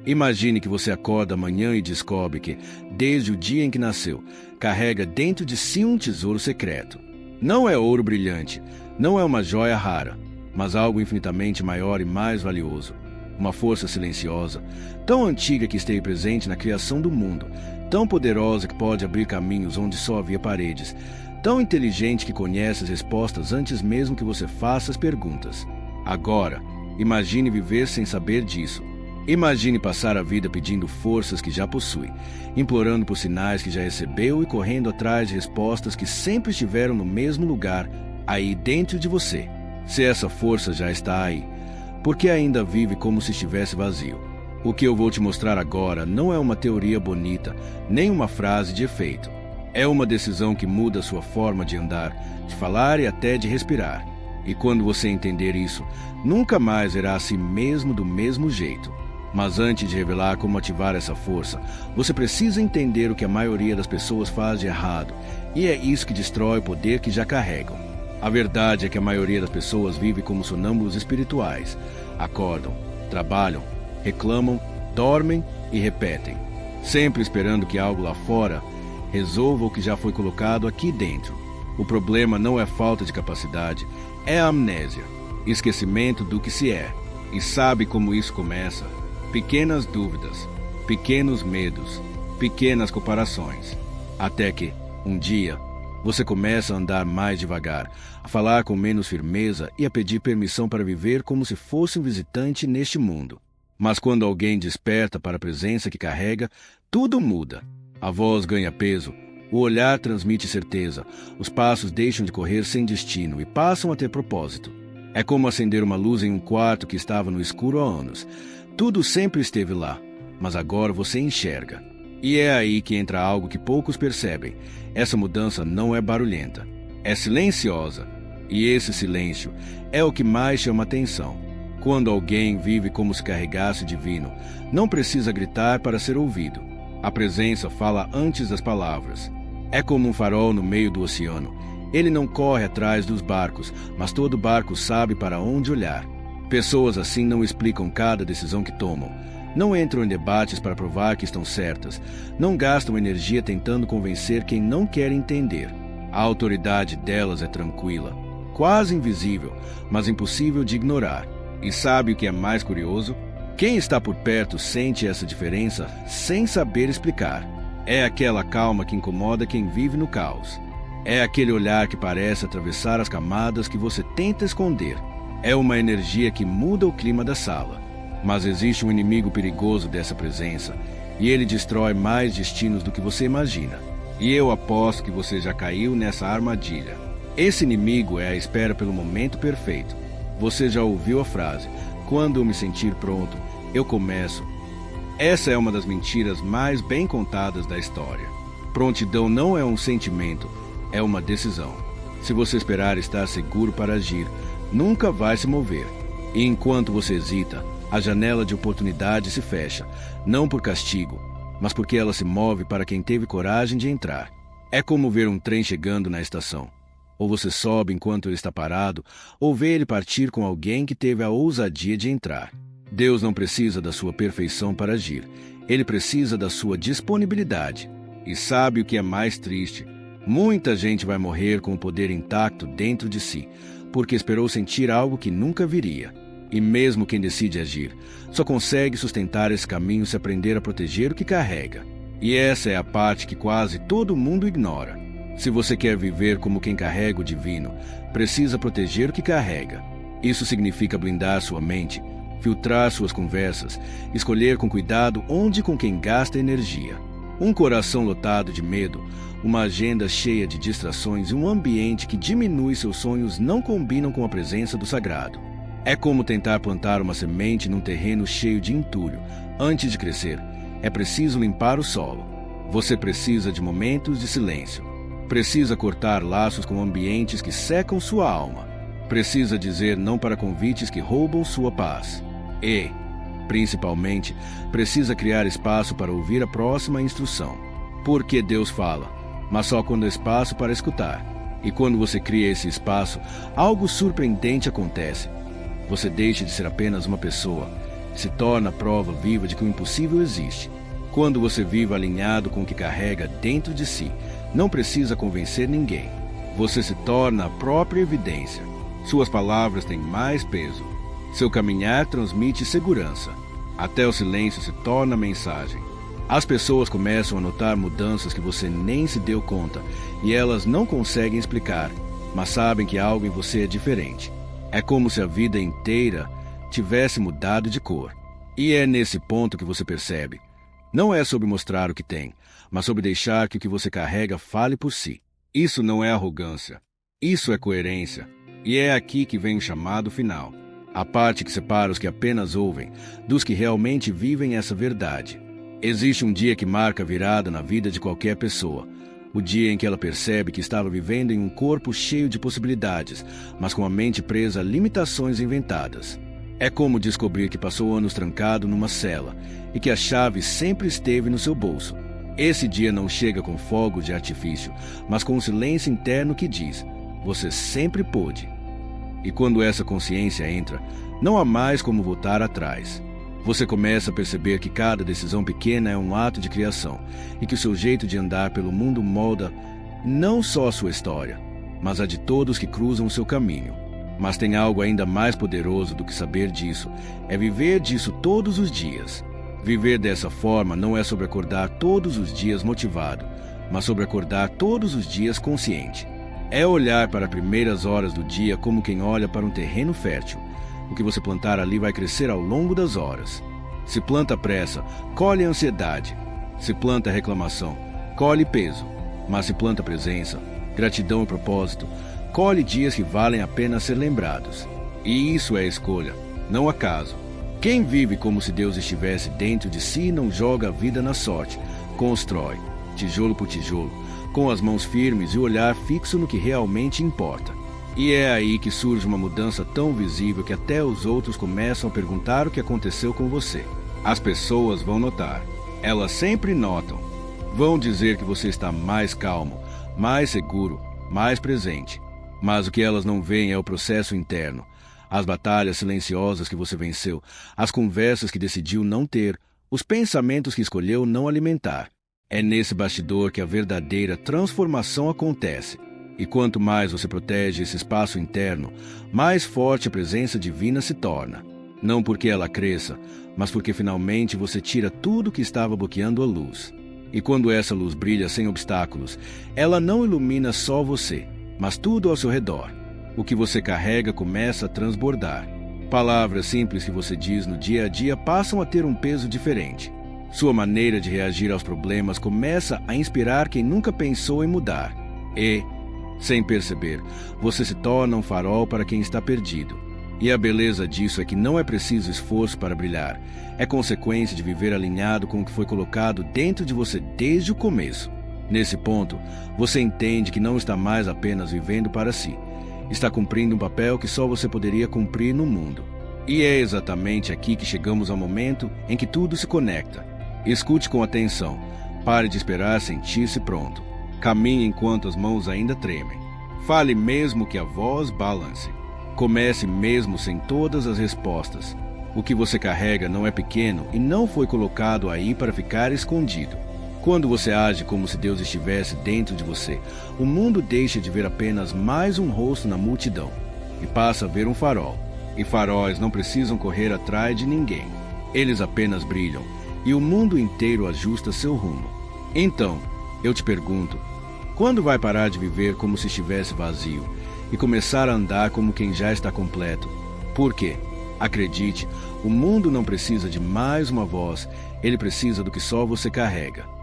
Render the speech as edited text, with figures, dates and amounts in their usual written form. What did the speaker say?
Imagine que você acorda amanhã e descobre que, desde o dia em que nasceu, carrega dentro de si um tesouro secreto. Não é ouro brilhante, não é uma joia rara, mas algo infinitamente maior e mais valioso. Uma força silenciosa, tão antiga que esteve presente na criação do mundo, tão poderosa que pode abrir caminhos onde só havia paredes, tão inteligente que conhece as respostas antes mesmo que você faça as perguntas. Agora, imagine viver sem saber disso. Imagine passar a vida pedindo forças que já possui, implorando por sinais que já recebeu e correndo atrás de respostas que sempre estiveram no mesmo lugar, aí dentro de você. Se essa força já está aí, por que ainda vive como se estivesse vazio? O que eu vou te mostrar agora não é uma teoria bonita, nem uma frase de efeito. É uma decisão que muda a sua forma de andar, de falar e até de respirar. E quando você entender isso, nunca mais verá a si mesmo do mesmo jeito. Mas antes de revelar como ativar essa força, você precisa entender o que a maioria das pessoas faz de errado, e é isso que destrói o poder que já carregam. A verdade é que a maioria das pessoas vive como sonâmbulos espirituais. Acordam, trabalham, reclamam, dormem e repetem, sempre esperando que algo lá fora resolva o que já foi colocado aqui dentro. O problema não é falta de capacidade, é a amnésia, esquecimento do que se é. E sabe como isso começa? Pequenas dúvidas, pequenos medos, pequenas comparações. Até que, um dia, você começa a andar mais devagar, a falar com menos firmeza e a pedir permissão para viver como se fosse um visitante neste mundo. Mas quando alguém desperta para a presença que carrega, tudo muda. A voz ganha peso, o olhar transmite certeza, os passos deixam de correr sem destino e passam a ter propósito. É como acender uma luz em um quarto que estava no escuro há anos. Tudo sempre esteve lá, mas agora você enxerga. E é aí que entra algo que poucos percebem. Essa mudança não é barulhenta, é silenciosa. E esse silêncio é o que mais chama atenção. Quando alguém vive como se carregasse divino, não precisa gritar para ser ouvido. A presença fala antes das palavras. É como um farol no meio do oceano. Ele não corre atrás dos barcos, mas todo barco sabe para onde olhar. Pessoas assim não explicam cada decisão que tomam. Não entram em debates para provar que estão certas. Não gastam energia tentando convencer quem não quer entender. A autoridade delas é tranquila, quase invisível, mas impossível de ignorar. E sabe o que é mais curioso? Quem está por perto sente essa diferença sem saber explicar. É aquela calma que incomoda quem vive no caos. É aquele olhar que parece atravessar as camadas que você tenta esconder. É uma energia que muda o clima da sala. Mas existe um inimigo perigoso dessa presença, e ele destrói mais destinos do que você imagina. E eu aposto que você já caiu nessa armadilha. Esse inimigo é a espera pelo momento perfeito. Você já ouviu a frase, quando eu me sentir pronto, eu começo. Essa é uma das mentiras mais bem contadas da história. Prontidão não é um sentimento, é uma decisão. Se você esperar estar seguro para agir, nunca vai se mover. E enquanto você hesita, a janela de oportunidade se fecha, não por castigo, mas porque ela se move para quem teve coragem de entrar. É como ver um trem chegando na estação. Ou você sobe enquanto ele está parado, ou vê ele partir com alguém que teve a ousadia de entrar. Deus não precisa da sua perfeição para agir. Ele precisa da sua disponibilidade. E sabe o que é mais triste? Muita gente vai morrer com o poder intacto dentro de si, porque esperou sentir algo que nunca viria. E mesmo quem decide agir, só consegue sustentar esse caminho se aprender a proteger o que carrega. E essa é a parte que quase todo mundo ignora. Se você quer viver como quem carrega o divino, precisa proteger o que carrega. Isso significa blindar sua mente, filtrar suas conversas, escolher com cuidado onde e com quem gasta energia. Um coração lotado de medo, uma agenda cheia de distrações e um ambiente que diminui seus sonhos não combinam com a presença do sagrado. É como tentar plantar uma semente num terreno cheio de entulho. Antes de crescer, é preciso limpar o solo. Você precisa de momentos de silêncio. Precisa cortar laços com ambientes que secam sua alma. Precisa dizer não para convites que roubam sua paz. E, principalmente, precisa criar espaço para ouvir a próxima instrução. Porque Deus fala, mas só quando há espaço para escutar. E quando você cria esse espaço, algo surpreendente acontece. Você deixa de ser apenas uma pessoa se torna a prova viva de que o impossível existe. Quando você vive alinhado com o que carrega dentro de si, não precisa convencer ninguém. Você se torna a própria evidência. Suas palavras têm mais peso. Seu caminhar transmite segurança. Até o silêncio se torna mensagem. As pessoas começam a notar mudanças que você nem se deu conta e elas não conseguem explicar, mas sabem que algo em você é diferente. É como se a vida inteira tivesse mudado de cor. E é nesse ponto que você percebe. Não é sobre mostrar o que tem, mas sobre deixar que o que você carrega fale por si. Isso não é arrogância. Isso é coerência. E é aqui que vem o chamado final. A parte que separa os que apenas ouvem dos que realmente vivem essa verdade. Existe um dia que marca a virada na vida de qualquer pessoa. O dia em que ela percebe que estava vivendo em um corpo cheio de possibilidades, mas com a mente presa a limitações inventadas. É como descobrir que passou anos trancado numa cela e que a chave sempre esteve no seu bolso. Esse dia não chega com fogos de artifício, mas com um silêncio interno que diz: você sempre pôde. E quando essa consciência entra, não há mais como voltar atrás. Você começa a perceber que cada decisão pequena é um ato de criação e que o seu jeito de andar pelo mundo molda não só a sua história, mas a de todos que cruzam o seu caminho. Mas tem algo ainda mais poderoso do que saber disso, é viver disso todos os dias. Viver dessa forma não é sobre acordar todos os dias motivado, mas sobre acordar todos os dias consciente. É olhar para as primeiras horas do dia como quem olha para um terreno fértil. O que você plantar ali vai crescer ao longo das horas. Se planta pressa, colhe ansiedade. Se planta reclamação, colhe peso. Mas se planta presença, gratidão e propósito, colhe dias que valem a pena ser lembrados. E isso é escolha, não acaso. Quem vive como se Deus estivesse dentro de si não joga a vida na sorte. Constrói, tijolo por tijolo, com as mãos firmes e o olhar fixo no que realmente importa. E é aí que surge uma mudança tão visível que até os outros começam a perguntar o que aconteceu com você. As pessoas vão notar. Elas sempre notam. Vão dizer que você está mais calmo, mais seguro, mais presente. Mas o que elas não veem é o processo interno. As batalhas silenciosas que você venceu, as conversas que decidiu não ter, os pensamentos que escolheu não alimentar. É nesse bastidor que a verdadeira transformação acontece. E quanto mais você protege esse espaço interno, mais forte a presença divina se torna. Não porque ela cresça, mas porque finalmente você tira tudo que estava bloqueando a luz. E quando essa luz brilha sem obstáculos, ela não ilumina só você, mas tudo ao seu redor. O que você carrega começa a transbordar. Palavras simples que você diz no dia a dia passam a ter um peso diferente. Sua maneira de reagir aos problemas começa a inspirar quem nunca pensou em mudar. E, sem perceber, você se torna um farol para quem está perdido. E a beleza disso é que não é preciso esforço para brilhar. É consequência de viver alinhado com o que foi colocado dentro de você desde o começo. Nesse ponto, você entende que não está mais apenas vivendo para si. Está cumprindo um papel que só você poderia cumprir no mundo. E é exatamente aqui que chegamos ao momento em que tudo se conecta. Escute com atenção. Pare de esperar sentir-se pronto. Caminhe enquanto as mãos ainda tremem. Fale mesmo que a voz balance. Comece mesmo sem todas as respostas. O que você carrega não é pequeno e não foi colocado aí para ficar escondido. Quando você age como se Deus estivesse dentro de você, o mundo deixa de ver apenas mais um rosto na multidão e passa a ver um farol. E faróis não precisam correr atrás de ninguém. Eles apenas brilham e o mundo inteiro ajusta seu rumo. Então, eu te pergunto, quando vai parar de viver como se estivesse vazio e começar a andar como quem já está completo? Por quê? Acredite, o mundo não precisa de mais uma voz, ele precisa do que só você carrega.